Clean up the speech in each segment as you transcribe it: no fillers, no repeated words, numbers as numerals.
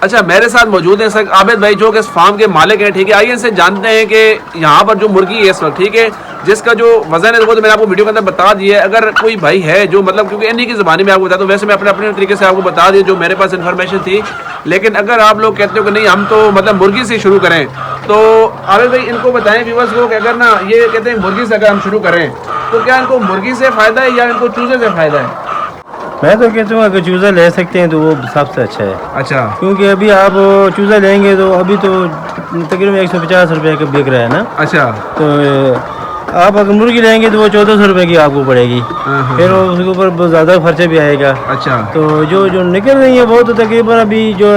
अच्छा, मेरे साथ मौजूद है सर आबिद भाई जो कि इस फार्म के मालिक हैं, ठीक है। आइए इनसे जानते हैं कि यहाँ पर जो मुर्गी है इस वक्त, ठीक है, जिसका जो वजन है वो तो मैंने आपको वीडियो के अंदर बता दिया है। अगर कोई भाई है जो मतलब, क्योंकि इन्हीं की ज़बानी में आपको बताता हूँ, वैसे मैं अपने अपने तरीके से आपको बता दिया जो मेरे पास इन्फॉर्मेशन थी। लेकिन अगर आप लोग कहते हो कि नहीं हम तो मतलब मुर्गी से शुरू करें, तो आबिद भाई इनको बताएं व्यूअर्स को कि अगर ना ये कहते हैं मुर्गी से अगर हम शुरू करें तो क्या इनको मुर्गी से फ़ायदा है या इनको चूज़े से फ़ायदा है? मैं तो कहता हूँ अगर चूज़ा ले सकते हैं तो वो सबसे अच्छा है। अच्छा, क्योंकि अभी आप चूज़ा लेंगे तो अभी तो तकरीबन 150 रुपये का बिक रहा है ना। अच्छा, तो आप अगर मुर्गी लेंगे तो वो 1400 रुपये की आपको पड़ेगी। फिर उसके ऊपर बहुत ज़्यादा खर्चा भी आएगा। अच्छा, तो जो जो निकल रही है वो तो तकरीबन अभी जो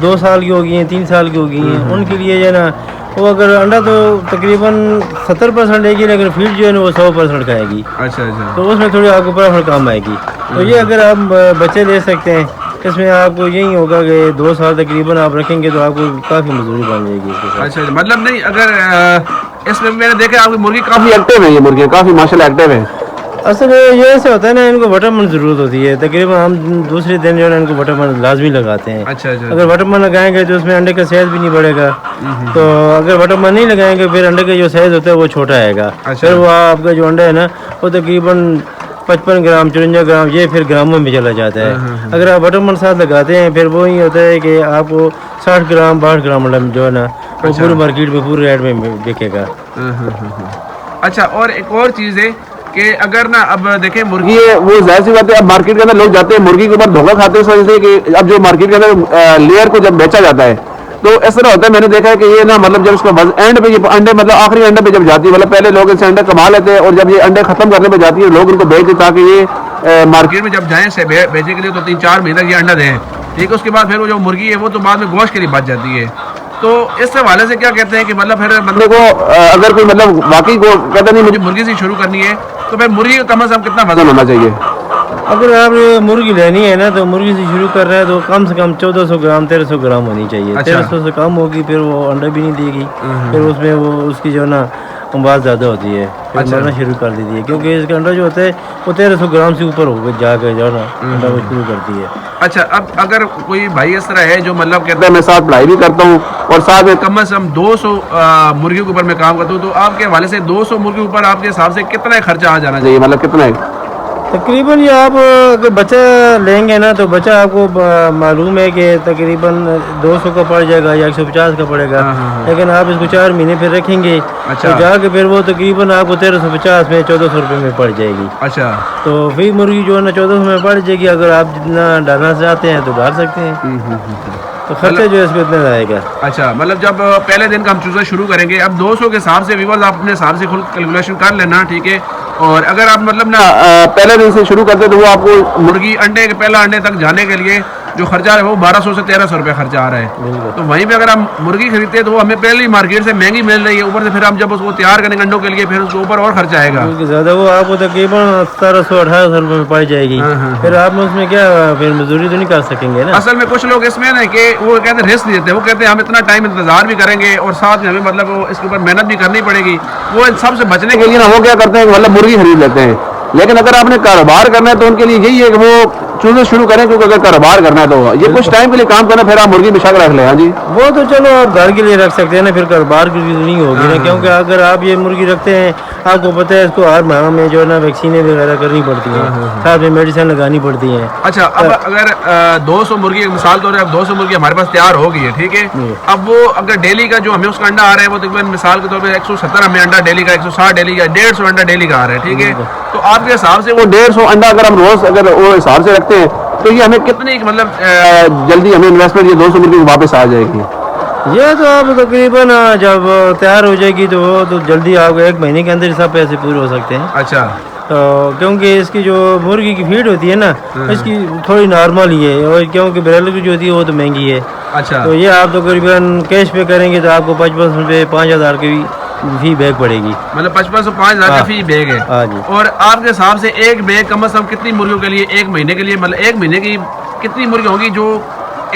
2 साल की हो गई हैं, 3 साल की हो गई हैं, उनके लिए जो है ना वो अगर अंडा तो तकरीबन 70% देगी, लेकिन फीड जो है ना वो 100% खाएगी। अच्छा, अच्छा, तो उसमें थोड़ी आपको प्रॉफिट कम आएगी। तो ये अगर आप बच्चे ले सकते हैं, इसमें आपको यही होगा कि 2 साल तकरीबन आप रखेंगे तो आपको काफ़ी मजदूरी बन जाएगी इसके साथ। अच्छा, मतलब नहीं अगर इसमें मैंने देखा आपकी मुर्गी काफ़ी एक्टिव है, ये मुर्गी काफ़ी माशाल्लाह एक्टिव है। असल में ये ऐसे होता है ना, इनको विटामिन ज़रूरत होती है। तकरीबन हम दूसरे दिन जो है ना इनको विटामिन लाजमी लगाते हैं। अच्छा, अच्छा, अगर विटामिन लगाएंगे तो उसमें अंडे का साइज भी नहीं बढ़ेगा। तो अगर विटामिन नहीं लगाएंगे फिर अंडे का जो साइज होता है वो छोटा आएगा। अच्छा। फिर वो आपका जो अंडा है ना वो तकरीबन 55 ग्राम 54 ग्राम ये फिर ग्रामों में चला जाता है। अगर आप विटामिन साथ लगाते हैं फिर वो ही होता है कि आपको 60 ग्राम 62 ग्राम अंडा जो है ना वो पूरी मार्केट में पूरे रेट में बिकेगा। अच्छा, और एक और चीज़ है कि अगर ना अब देखें मुर्गी है वो जाहिर सी बात है, अब मार्केट के अंदर लोग जाते हैं मुर्गी के ऊपर धोखा खाते हैं, समझते हैं कि अब जो मार्केट के अंदर लेयर को जब बेचा जाता है तो इस तरह होता है। मैंने देखा है कि ये ना मतलब जब इसका एंड पे ये अंडे मतलब आखिरी अंडे पे जब जाती है, मतलब पहले लोग इससे अंडे कमा लेते हैं और जब ये अंडे खत्म करने पे जाती है लोग इनको बेच दें ताकि ये मार्केट में जब जाएं से बेचने के लिए तो 3-4 महीने तक ये अंडा दें, ठीक है। उसके बाद फिर वो जो मुर्गी है वो तो बाद में गोश्त के लिए बच जाती है। तो इस हवाले से क्या कहते हैं कि मतलब फिर बंदे को अगर कोई मतलब वाकई को कहता नहीं मुझे मुर्गी से शुरू करनी है तो फिर मुर्गी का कम से कम कितना वजन होना चाहिए? अगर आप मुर्गी लेनी है ना तो मुर्गी से शुरू कर रहे हैं तो कम से कम 1400 ग्राम 1300 ग्राम होनी चाहिए। अच्छा। 1300 से कम होगी फिर वो अंडा भी नहीं देगी। फिर उसमें वो उसकी जो ना आवाज़ ज़्यादा होती है, फिर अच्छा। मरना शुरू कर देती है। क्योंकि इसका अंडा जो होता है वो 1300 ग्राम से ऊपर होकर जाकर जो ना अंडा वो शुरू करती है। अच्छा, अब अगर कोई भाई इस तरह है जो मतलब कहता है मैं साथ पढ़ाई भी करता हूँ और साथ में कम से कम 200 मुर्गियों के ऊपर मैं काम करता हूँ, तो आपके हवाले से 200 मुर्गी के ऊपर आपके हिसाब से कितना खर्चा आ जाना चाहिए, मतलब कितना है? तकरीबन ये आप अगर बच्चा लेंगे ना तो बच्चा आपको मालूम है कि तकरीबन 200 का पड़ जाएगा या 150 का पड़ेगा। लेकिन आप इसको 4 महीने फिर रखेंगे तो जाके फिर वो तकरीबन आपको 1350 में 1400 रुपये में पड़ जाएगी। अच्छा, तो फिर मुर्गी जो है ना 1400 में पड़ जाएगी। अगर आप जितना डालना चाहते हैं तो डाल सकते हैं। तो खर्चा जो है इसमें इतना आएगा। अच्छा, मतलब जब पहले दिन का हम चूज़ा शुरू करेंगे, अब 200 के हिसाब से व्यूअर्स आप अपने हिसाब से खुद कैलकुलेशन कर लेना, ठीक है। और अगर आप मतलब ना पहले दिन से शुरू करते तो वो आपको मुर्गी अंडे के पहला अंडे तक जाने के लिए जो खर्चा है वो 1200 से 1300 रुपये खर्चा आ रहा है। तो वहीं पे अगर हम मुर्गी खरीदते हैं तो वो हमें पहले ही मार्केट से महंगी मिल रही है, ऊपर से फिर हम जब उसको तैयार करेंगे अंडों के लिए फिर उसके ऊपर और खर्चा आएगा ज़्यादा। वो आपको तकरीबन 1700-1800 रुपये में पड़ जाएगी। फिर आप उसमें क्या फिर मजदूरी तो नहीं कर सकेंगे ना। असल में कुछ लोग इसमें ना कि वो कहते हैं रिस्क नहीं देते, वो कहते हैं हम इतना टाइम इंतजार भी करेंगे और साथ में हमें मतलब वो इसके ऊपर मेहनत भी करनी पड़ेगी। वो इन सब से बचने के लिए ना वो क्या करते हैं मतलब मुर्गी खरीद लेते हैं। लेकिन अगर आपने कारोबार करना है तो उनके लिए यही है कि वो चूज़े शुरू करें, क्योंकि अगर कारोबार करना है तो ये कुछ टाइम के लिए काम करना, फिर आप मुर्गी बेशक रख लें। हाँ जी, वो तो चलो आप घर के लिए रख सकते हैं ना, फिर कारोबार की नहीं होगी ना। क्योंकि अगर आप ये मुर्गी रखते हैं आपको पता है इसको हर माह में जो है ना वैक्सीनें वगैरह करनी पड़ती हैं, साथ में मेडिसिन लगानी पड़ती हैं। अच्छा, अब अगर 200 मुर्गी मिसाल तौर पर अब 200 मुर्गी हमारे पास तैयार हो गई है, ठीक है। अब वो अगर डेली का जो हमें उसका अंडा आ रहा है वो तकरीबन मिसाल के तौर पर 170 हमें अंडा डेली का, 160 डेली का, 150 अंडा डेली का आ रहा है, ठीक है। तो आपके हिसाब से वो 150 अंडा अगर हम रोज अगर वो हिसाब से रखते हैं तो ये हमें कितनी मतलब जल्दी हमें इन्वेस्टमेंट ये 200 मुर्गी वापस आ जाएगी? ये तो आप तकरीबन जब तैयार हो जाएगी तो वो तो जल्दी आपको 1 महीने के अंदर सब पैसे पूरे हो सकते हैं। अच्छा, तो क्योंकि इसकी जो मुर्गी की फीड होती है ना इसकी थोड़ी नॉर्मल ही है, और क्योंकि ब्रॉयलर की जो होती है वो तो महंगी है। अच्छा, तो ये आप तकरीबन कैश पे करेंगे तो आपको 55 रुपये 5000 की फी बैग पड़ेगी। मतलब 55 से 5000 का फी बैग है। हाँ जी। और आपके हिसाब से एक बैग कम से कम कितनी मुर्गियों के लिए 1 महीने के लिए, मतलब 1 महीने की कितनी मुर्गी होगी जो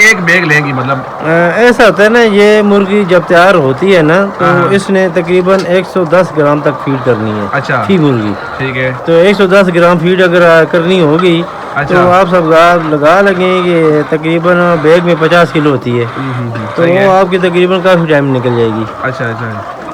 एक बैग लेंगी? मतलब ऐसा होता है ना, ये मुर्गी जब तैयार होती है ना तो इसने तकरीबन 110 ग्राम तक फीड करनी है। अच्छा, फी मुर्गी, ठीक है। तो 110 ग्राम फीड अगर करनी होगी अच्छा। तो आप सब लगा लगें कि तकरीबन बैग में 50 किलो होती है, तो सही वो है। आपकी तकरीबन काफ़ी टाइम निकल जाएगी। अच्छा अच्छा।